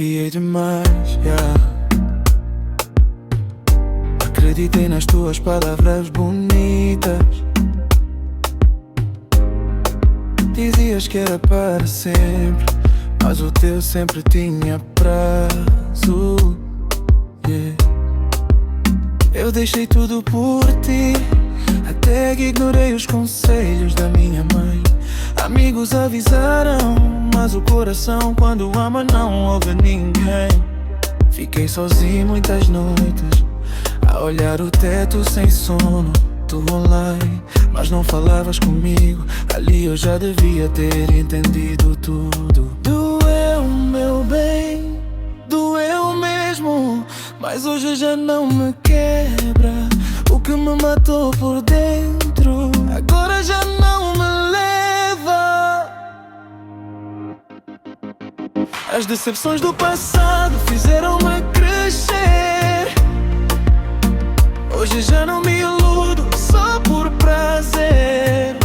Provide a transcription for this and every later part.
confiei demais, Acreditei nas tuas palavras bonitas. Dizias que era para sempre, mas o teu sempre tinha prazo, Eu deixei tudo por ti, até que ignorei os conselhos da minha mãe. Amigos avisaram, mas o coração quando ama não ouve ninguém. Fiquei sozinho muitas noites, a olhar o teto sem sono. Tu online, mas não falavas comigo. Ali eu já devia ter entendido tudo. Doeu, meu bem, doeu mesmo, mas hoje já não me quebra. O que me matou por dentro agora já não me leva. As decepções do passado fizeram-me crescer. Hoje já não me iludo só por prazer.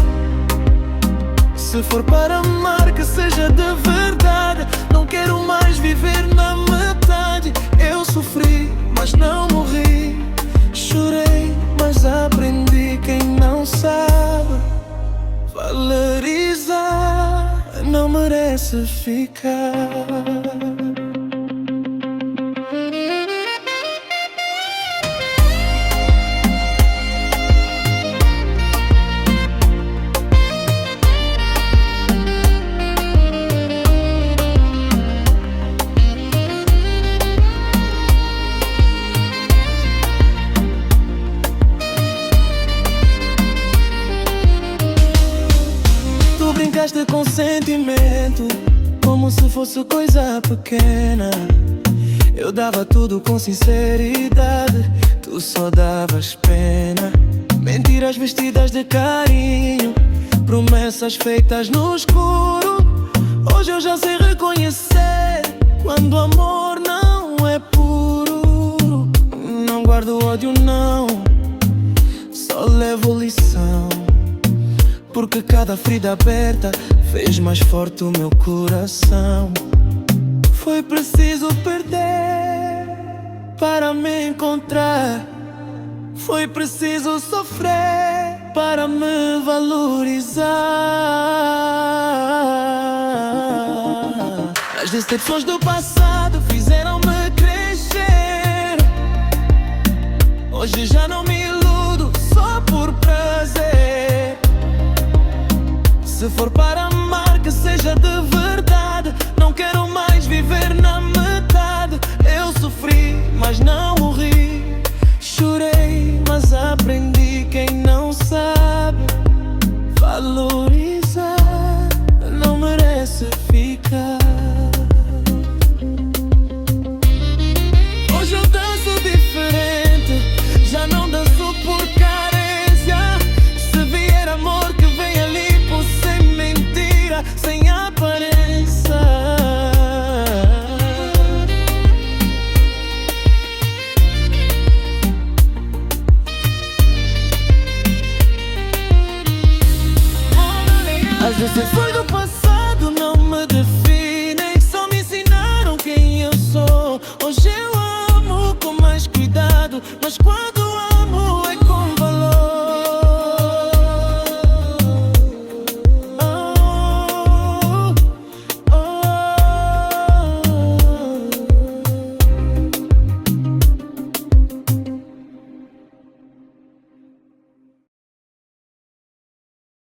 Se for para amar, que seja de verdade. Não quero mais viver na metade. Eu sofri, mas não morri. Chorei, mas aprendi. Quem não sabe valorizar não merece ficar. Brincaste com sentimento, como se fosse coisa pequena. Eu dava tudo com sinceridade, tu só davas pena. Mentiras vestidas de carinho, promessas feitas no escuro. Hoje eu já sei reconhecer quando o amor não é puro. Não guardo ódio não, só levo lição. Porque cada ferida aberta fez mais forte o meu coração. Foi preciso perder para me encontrar. Foi preciso sofrer para me valorizar. As decepções do passado fizeram-me crescer. Hoje já não me iludo só por prazer. Se for para amar, que seja de verdade. Não quero mais viver na metade. Eu sofri, mas não morri. Chorei, mas aprendi. Quem não sabe valorizar não merece ficar. Hoje eu danço diferente, já não danço por carência. Se vier amor, que vem ali sem mentira, sem aparência. As decepções do passado não me definem, só me ensinaram quem eu sou. Hoje eu amo com mais cuidado, mas quando